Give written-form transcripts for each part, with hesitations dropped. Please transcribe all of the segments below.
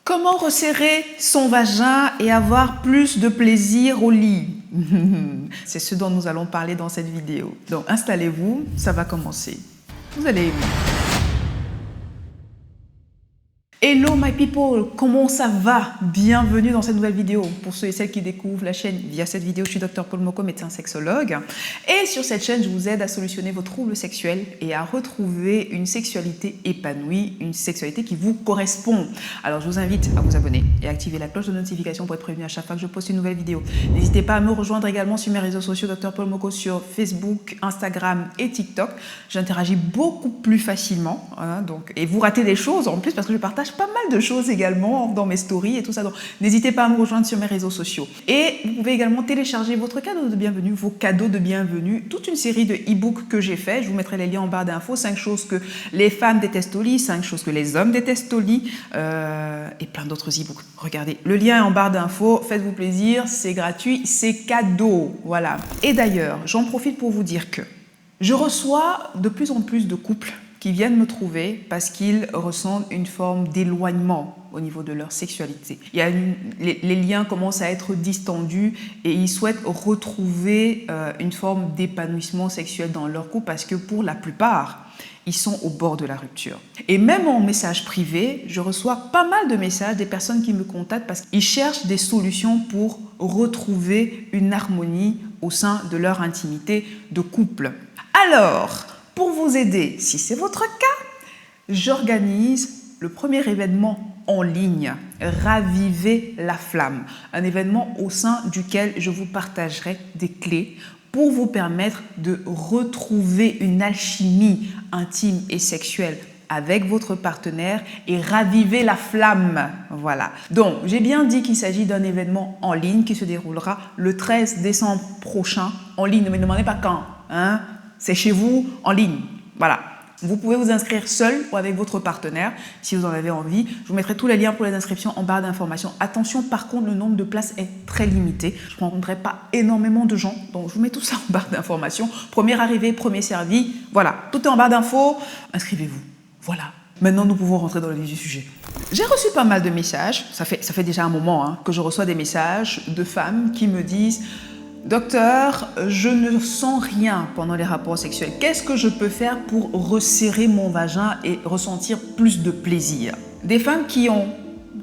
Comment resserrer son vagin et avoir plus de plaisir au lit? C'est ce dont nous allons parler dans cette vidéo. Donc installez-vous, ça va commencer. Vous allez aimer. Hello my people, comment ça va? Bienvenue dans cette nouvelle vidéo. Pour ceux et celles qui découvrent la chaîne via cette vidéo, je suis Dr Paul Moko, médecin sexologue. Et sur cette chaîne, je vous aide à solutionner vos troubles sexuels et à retrouver une sexualité épanouie, une sexualité qui vous correspond. Alors je vous invite à vous abonner et à activer la cloche de notification pour être prévenu à chaque fois que je poste une nouvelle vidéo. N'hésitez pas à me rejoindre également sur mes réseaux sociaux, Dr Paul Moko, sur Facebook, Instagram et TikTok. J'interagis beaucoup plus facilement. Et vous ratez des choses en plus parce que je partage pas mal de choses également dans mes stories et tout ça. Donc, n'hésitez pas à me rejoindre sur mes réseaux sociaux. Et vous pouvez également télécharger votre cadeau de bienvenue, vos cadeaux de bienvenue, toute une série de e-books que j'ai fait. Je vous mettrai les liens en barre d'infos. 5 choses que les femmes détestent au lit, 5 choses que les hommes détestent au lit et plein d'autres e-books. Regardez, le lien est en barre d'infos. Faites-vous plaisir, c'est gratuit, c'est cadeau. Voilà. Et d'ailleurs, j'en profite pour vous dire que je reçois de plus en plus de couples qui viennent me trouver parce qu'ils ressentent une forme d'éloignement au niveau de leur sexualité. Les liens commencent à être distendus et ils souhaitent retrouver une forme d'épanouissement sexuel dans leur couple parce que pour la plupart, ils sont au bord de la rupture. Et même en message privé, je reçois pas mal de messages des personnes qui me contactent parce qu'ils cherchent des solutions pour retrouver une harmonie au sein de leur intimité de couple. Alors, pour vous aider, si c'est votre cas, j'organise le premier événement en ligne, Raviver la flamme. Un événement au sein duquel je vous partagerai des clés pour vous permettre de retrouver une alchimie intime et sexuelle avec votre partenaire et raviver la flamme. Voilà. Donc, j'ai bien dit qu'il s'agit d'un événement en ligne qui se déroulera le 13 décembre prochain en ligne. Ne me demandez pas quand, hein? C'est chez vous, en ligne. Voilà. Vous pouvez vous inscrire seul ou avec votre partenaire si vous en avez envie. Je vous mettrai tous les liens pour les inscriptions en barre d'informations. Attention, par contre, le nombre de places est très limité. Je ne rencontrerai pas énormément de gens. Donc, je vous mets tout ça en barre d'informations. Premier arrivé, premier servi. Voilà. Tout est en barre d'infos. Inscrivez-vous. Voilà. Maintenant, nous pouvons rentrer dans le vif du sujet. J'ai reçu pas mal de messages. Ça fait déjà un moment que je reçois des messages de femmes qui me disent: docteur, je ne sens rien pendant les rapports sexuels. Qu'est-ce que je peux faire pour resserrer mon vagin et ressentir plus de plaisir? Des femmes qui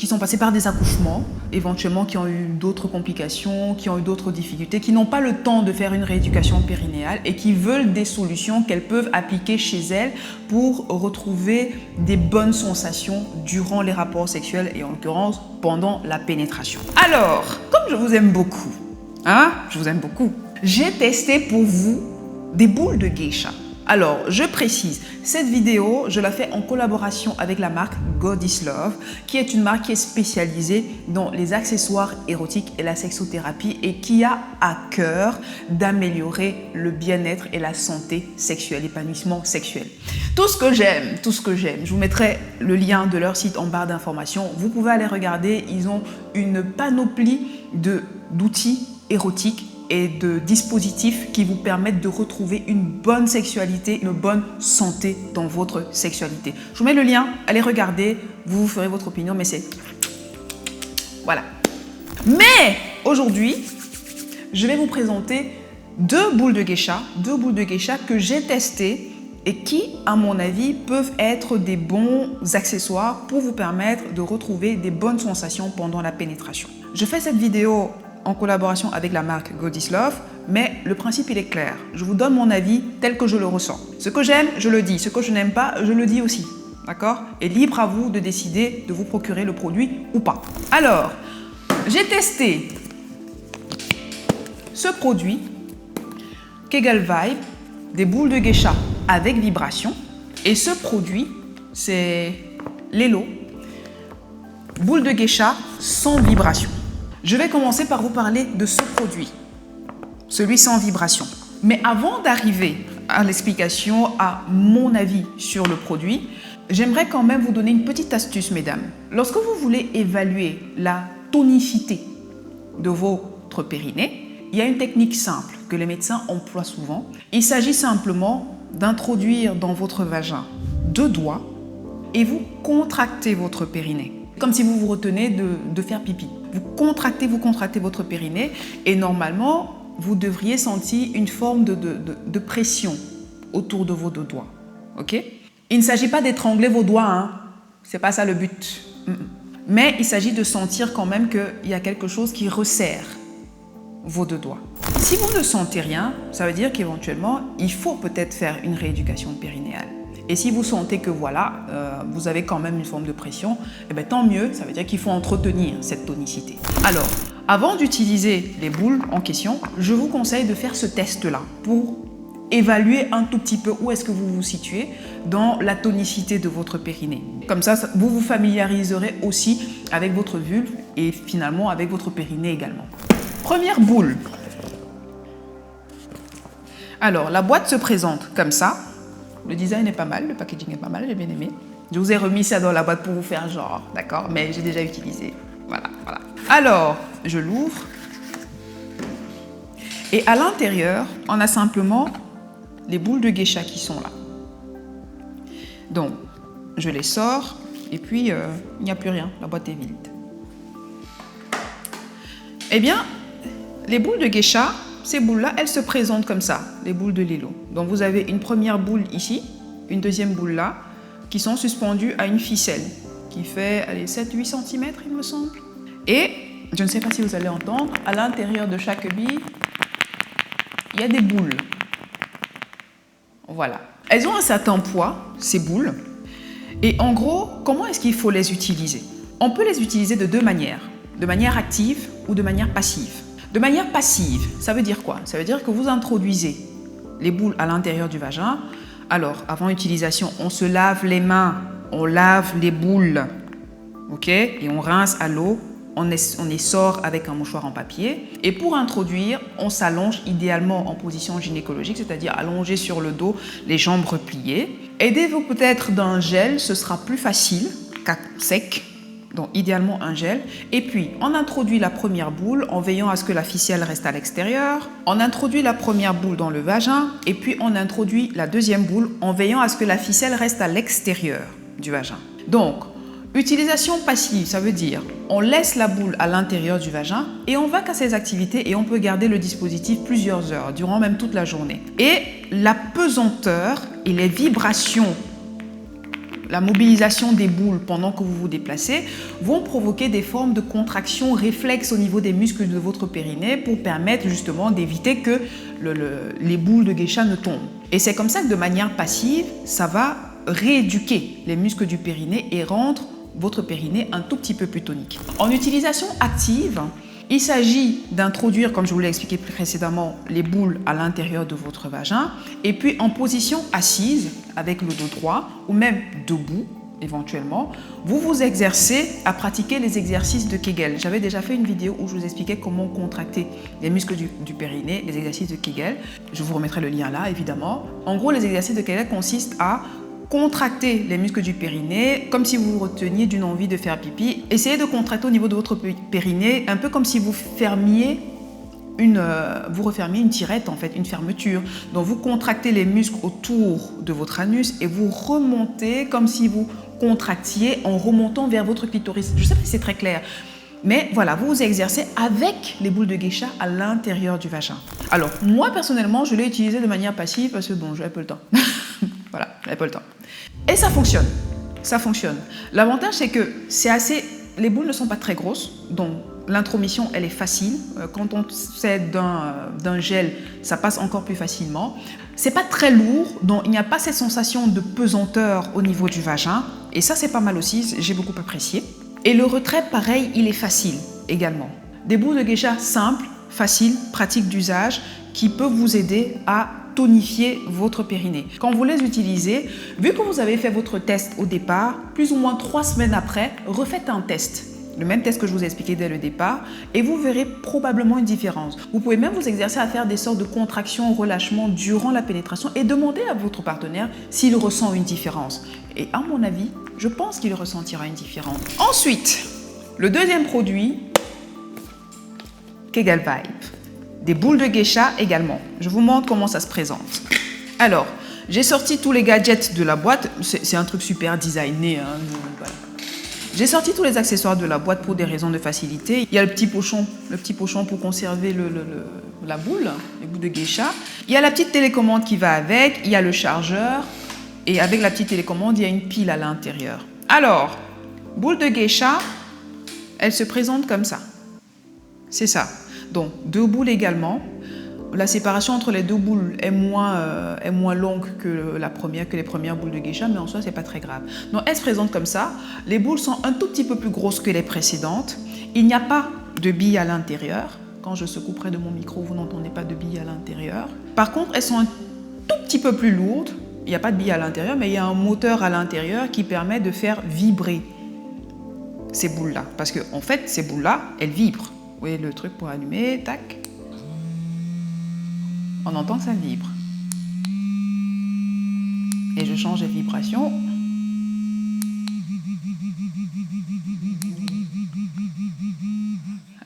sont passées par des accouchements, éventuellement qui ont eu d'autres complications, qui ont eu d'autres difficultés, qui n'ont pas le temps de faire une rééducation périnéale et qui veulent des solutions qu'elles peuvent appliquer chez elles pour retrouver des bonnes sensations durant les rapports sexuels et en l'occurrence pendant la pénétration. Alors, comme je vous aime beaucoup, je vous aime beaucoup, j'ai testé pour vous des boules de geisha. Alors, je précise, cette vidéo, je la fais en collaboration avec la marque God is Love, qui est une marque qui est spécialisée dans les accessoires érotiques et la sexothérapie et qui a à cœur d'améliorer le bien-être et la santé sexuelle, l'épanouissement sexuel. Tout ce que j'aime, je vous mettrai le lien de leur site en barre d'informations. Vous pouvez aller regarder, ils ont une panoplie d'outils érotiques et de dispositifs qui vous permettent de retrouver une bonne sexualité, une bonne santé dans votre sexualité. Je vous mets le lien, allez regarder, vous vous ferez votre opinion, mais c'est... Voilà. Mais aujourd'hui, je vais vous présenter deux boules de geisha que j'ai testées et qui, à mon avis, peuvent être des bons accessoires pour vous permettre de retrouver des bonnes sensations pendant la pénétration. Je fais cette vidéo en collaboration avec la marque God is Love, mais le principe il est clair. Je vous donne mon avis tel que je le ressens. Ce que j'aime, je le dis. Ce que je n'aime pas, je le dis aussi. D'accord? Et libre à vous de décider de vous procurer le produit ou pas. Alors, j'ai testé ce produit, Kegel Vibe, des boules de geisha avec vibration. Et ce produit, c'est l'Elo, boule de geisha sans vibration. Je vais commencer par vous parler de ce produit, celui sans vibration. Mais avant d'arriver à l'explication, à mon avis sur le produit, j'aimerais quand même vous donner une petite astuce, mesdames. Lorsque vous voulez évaluer la tonicité de votre périnée, il y a une technique simple que les médecins emploient souvent. Il s'agit simplement d'introduire dans votre vagin 2 doigts et vous contractez votre périnée. Comme si vous vous retenez de faire pipi. Vous contractez votre périnée et normalement, vous devriez sentir une forme de pression autour de vos deux doigts. Ok? Il ne s'agit pas d'étrangler vos doigts, hein. C'est pas ça le but. Mais il s'agit de sentir quand même qu'il y a quelque chose qui resserre vos deux doigts. Si vous ne sentez rien, ça veut dire qu'éventuellement, il faut peut-être faire une rééducation périnéale. Et si vous sentez que voilà, vous avez quand même une forme de pression, eh bien, tant mieux, ça veut dire qu'il faut entretenir cette tonicité. Alors, avant d'utiliser les boules en question, je vous conseille de faire ce test-là pour évaluer un tout petit peu où est-ce que vous vous situez dans la tonicité de votre périnée. Comme ça, vous vous familiariserez aussi avec votre vulve et finalement avec votre périnée également. Première boule. Alors, la boîte se présente comme ça. Le design est pas mal, le packaging est pas mal, j'ai bien aimé. Je vous ai remis ça dans la boîte pour vous faire genre, d'accord? Mais j'ai déjà utilisé. Voilà. Alors, je l'ouvre. Et à l'intérieur, on a simplement les boules de geisha qui sont là. Donc, je les sors et puis il n'y a plus rien, la boîte est vide. Eh bien, les boules de geisha, ces boules-là, elles se présentent comme ça, les boules de Lilo. Donc, vous avez une première boule ici, une deuxième boule là, qui sont suspendues à une ficelle qui fait 7-8 cm, il me semble. Et, je ne sais pas si vous allez entendre, à l'intérieur de chaque bille, il y a des boules. Voilà. Elles ont un certain poids, ces boules. Et en gros, comment est-ce qu'il faut les utiliser? On peut les utiliser de deux manières. De manière active ou de manière passive. De manière passive, ça veut dire quoi? Ça veut dire que vous introduisez les boules à l'intérieur du vagin. Alors, avant utilisation, on se lave les mains, on lave les boules, ok? Et on rince à l'eau, on les sort avec un mouchoir en papier. Et pour introduire, on s'allonge idéalement en position gynécologique, c'est-à-dire allongé sur le dos, les jambes repliées. Aidez-vous peut-être d'un gel, ce sera plus facile qu'à sec. Donc, idéalement, un gel. Et puis, on introduit la première boule en veillant à ce que la ficelle reste à l'extérieur. On introduit la première boule dans le vagin. Et puis, on introduit la deuxième boule en veillant à ce que la ficelle reste à l'extérieur du vagin. Donc, utilisation passive, ça veut dire on laisse la boule à l'intérieur du vagin et on va qu'à ces activités et on peut garder le dispositif plusieurs heures, durant même toute la journée. Et la pesanteur et les vibrations, la mobilisation des boules pendant que vous vous déplacez vont provoquer des formes de contraction réflexes au niveau des muscles de votre périnée pour permettre justement d'éviter que les boules de geisha ne tombent. Et c'est comme ça que de manière passive, ça va rééduquer les muscles du périnée et rendre votre périnée un tout petit peu plus tonique. En utilisation active, il s'agit d'introduire, comme je vous l'ai expliqué précédemment, les boules à l'intérieur de votre vagin et puis en position assise avec le dos droit ou même debout éventuellement, vous vous exercez à pratiquer les exercices de Kegel. J'avais déjà fait une vidéo où je vous expliquais comment contracter les muscles du périnée, les exercices de Kegel. Je vous remettrai le lien là évidemment. En gros, les exercices de Kegel consistent à contracter les muscles du périnée comme si vous vous reteniez d'une envie de faire pipi. Essayez de contracter au niveau de votre périnée, un peu comme si vous refermiez une tirette, en fait, une fermeture. Donc vous contractez les muscles autour de votre anus et vous remontez comme si vous contractiez en remontant vers votre clitoris. Je ne sais pas si c'est très clair. Mais voilà, vous vous exercez avec les boules de geisha à l'intérieur du vagin. Alors, moi, personnellement, je l'ai utilisé de manière passive parce que, bon, j'avais pas le temps. Voilà, j'avais pas le temps. Et ça fonctionne. Ça fonctionne. L'avantage, c'est que les boules ne sont pas très grosses, donc l'intromission, elle est facile. Quand on sait d'un gel, ça passe encore plus facilement. C'est pas très lourd, donc il n'y a pas cette sensation de pesanteur au niveau du vagin. Et ça, c'est pas mal aussi, j'ai beaucoup apprécié. Et le retrait, pareil, il est facile également. Des boules de geisha simples, faciles, pratiques d'usage, qui peuvent vous aider à tonifier votre périnée. Quand vous les utilisez, vu que vous avez fait votre test au départ, plus ou moins 3 semaines après, refaites un test. Le même test que je vous ai expliqué dès le départ, et vous verrez probablement une différence. Vous pouvez même vous exercer à faire des sortes de contractions, relâchements durant la pénétration et demander à votre partenaire s'il ressent une différence. Et à mon avis, je pense qu'il ressentira une différence. Ensuite, le deuxième produit, Kegel Vibe. Des boules de geisha également. Je vous montre comment ça se présente. Alors, j'ai sorti tous les gadgets de la boîte. C'est un truc super designé. Hein, voilà. J'ai sorti tous les accessoires de la boîte pour des raisons de facilité. Il y a le petit pochon pour conserver la boule, les boules de geisha. Il y a la petite télécommande qui va avec, il y a le chargeur et avec la petite télécommande, il y a une pile à l'intérieur. Alors, boule de geisha, elle se présente comme ça. C'est ça. Donc, 2 boules également. La séparation entre les 2 boules est moins longue que les premières boules de geisha, mais en soi, c'est pas très grave. Donc, elles se présentent comme ça. Les boules sont un tout petit peu plus grosses que les précédentes. Il n'y a pas de billes à l'intérieur. Quand je secoue près de mon micro, vous n'entendez pas de billes à l'intérieur. Par contre, elles sont un tout petit peu plus lourdes. Il n'y a pas de billes à l'intérieur, mais il y a un moteur à l'intérieur qui permet de faire vibrer ces boules-là. Parce qu'en fait, ces boules-là, elles vibrent. Vous voyez le truc pour allumer, tac. On entend que ça vibre. Et je change les vibrations.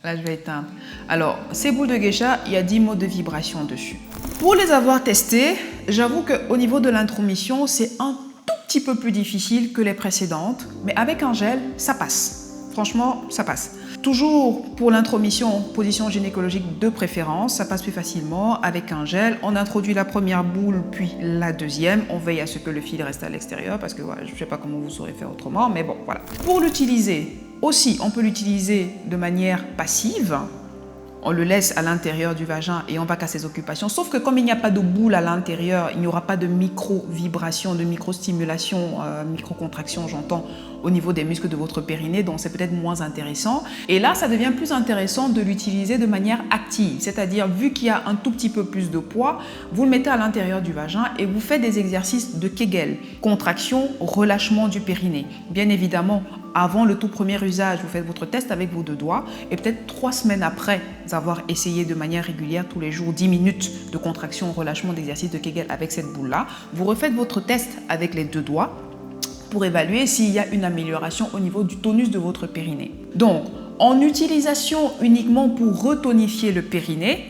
Là, je vais éteindre. Alors, ces boules de geisha, il y a 10 modes de vibration dessus. Pour les avoir testées, j'avoue qu'au niveau de l'intromission, c'est un tout petit peu plus difficile que les précédentes. Mais avec un gel, ça passe. Franchement, ça passe. Toujours pour l'intromission, position gynécologique de préférence, ça passe plus facilement avec un gel. On introduit la première boule, puis la deuxième. On veille à ce que le fil reste à l'extérieur parce que voilà, je ne sais pas comment vous saurez faire autrement, mais bon, voilà. Pour l'utiliser, aussi, on peut l'utiliser de manière passive. On le laisse à l'intérieur du vagin et on va qu'à ses occupations. Sauf que comme il n'y a pas de boule à l'intérieur, il n'y aura pas de micro-vibration, de micro-stimulation, micro-contraction, j'entends, au niveau des muscles de votre périnée, donc c'est peut-être moins intéressant. Et là, ça devient plus intéressant de l'utiliser de manière active, c'est-à-dire vu qu'il y a un tout petit peu plus de poids, vous le mettez à l'intérieur du vagin et vous faites des exercices de Kegel, contraction, relâchement du périnée. Bien évidemment, avant le tout premier usage, vous faites votre test avec vos 2 doigts et peut-être 3 semaines après avoir essayé de manière régulière tous les jours 10 minutes de contraction, relâchement, d'exercice de Kegel avec cette boule-là, vous refaites votre test avec les 2 doigts pour évaluer s'il y a une amélioration au niveau du tonus de votre périnée. Donc, en utilisation uniquement pour retonifier le périnée,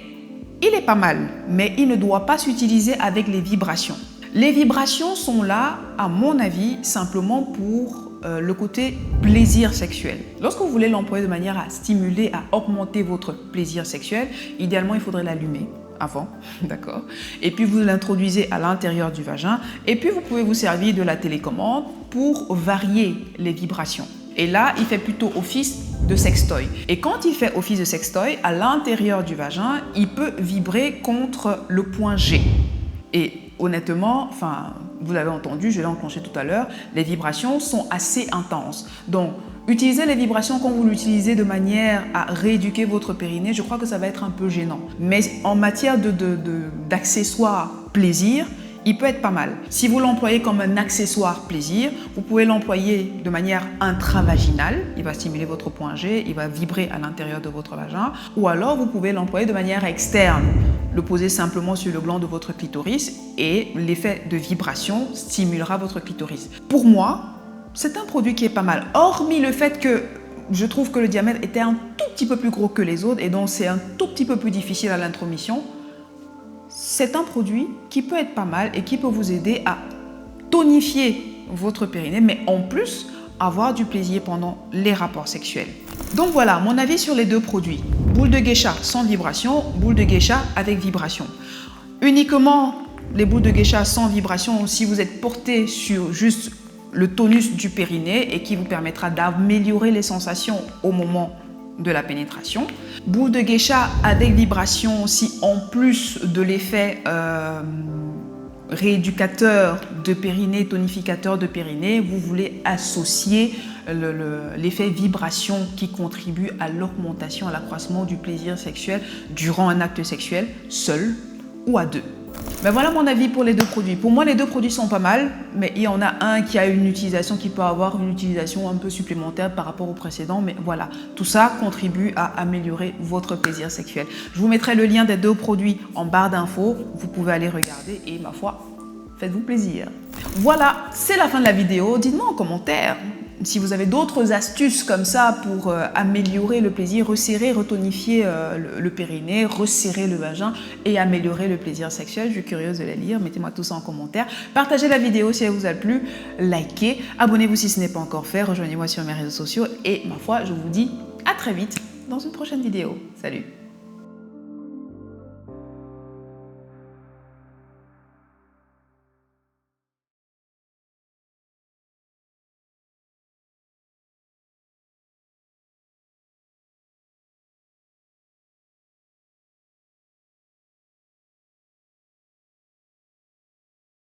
il est pas mal, mais il ne doit pas s'utiliser avec les vibrations. Les vibrations sont là, à mon avis, simplement pour le côté plaisir sexuel. Lorsque vous voulez l'employer de manière à stimuler, à augmenter votre plaisir sexuel, idéalement, il faudrait l'allumer avant, d'accord? Et puis, vous l'introduisez à l'intérieur du vagin. Et puis, vous pouvez vous servir de la télécommande pour varier les vibrations. Et là, il fait plutôt office de sextoy. Et quand il fait office de sextoy, à l'intérieur du vagin, il peut vibrer contre le point G. Et honnêtement, vous l'avez entendu, je l'ai enclenché tout à l'heure, les vibrations sont assez intenses. Donc, utilisez les vibrations quand vous l'utilisez de manière à rééduquer votre périnée, je crois que ça va être un peu gênant. Mais en matière d'accessoires plaisir, il peut être pas mal. Si vous l'employez comme un accessoire plaisir, vous pouvez l'employer de manière intravaginale. Il va stimuler votre point G, il va vibrer à l'intérieur de votre vagin. Ou alors, vous pouvez l'employer de manière externe. Le poser simplement sur le gland de votre clitoris et l'effet de vibration stimulera votre clitoris. Pour moi, c'est un produit qui est pas mal. Hormis le fait que je trouve que le diamètre était un tout petit peu plus gros que les autres et donc c'est un tout petit peu plus difficile à l'intromission. C'est un produit qui peut être pas mal et qui peut vous aider à tonifier votre périnée, mais en plus, avoir du plaisir pendant les rapports sexuels. Donc voilà, mon avis sur les 2 produits. Boule de geisha sans vibration, boule de geisha avec vibration. Uniquement les boules de geisha sans vibration si vous êtes porté sur juste le tonus du périnée et qui vous permettra d'améliorer les sensations au moment de la pénétration. Boule de geisha avec vibration si en plus de l'effet rééducateur de périnée, tonificateur de périnée, vous voulez associer l'effet vibration qui contribue à l'augmentation, à l'accroissement du plaisir sexuel durant un acte sexuel, seul ou à 2. Ben voilà mon avis pour les 2 produits. Pour moi, les 2 produits sont pas mal, mais il y en a un qui a une utilisation qui peut avoir une utilisation un peu supplémentaire par rapport au précédent. Mais voilà, tout ça contribue à améliorer votre plaisir sexuel. Je vous mettrai le lien des 2 produits en barre d'infos. Vous pouvez aller regarder et ma foi, faites-vous plaisir. Voilà, c'est la fin de la vidéo. Dites-moi en commentaire si vous avez d'autres astuces comme ça pour améliorer le plaisir, resserrer, retonifier le périnée, resserrer le vagin et améliorer le plaisir sexuel, je suis curieuse de les lire. Mettez-moi tout ça en commentaire. Partagez la vidéo si elle vous a plu. Likez. Abonnez-vous si ce n'est pas encore fait. Rejoignez-moi sur mes réseaux sociaux. Et ma foi, je vous dis à très vite dans une prochaine vidéo. Salut!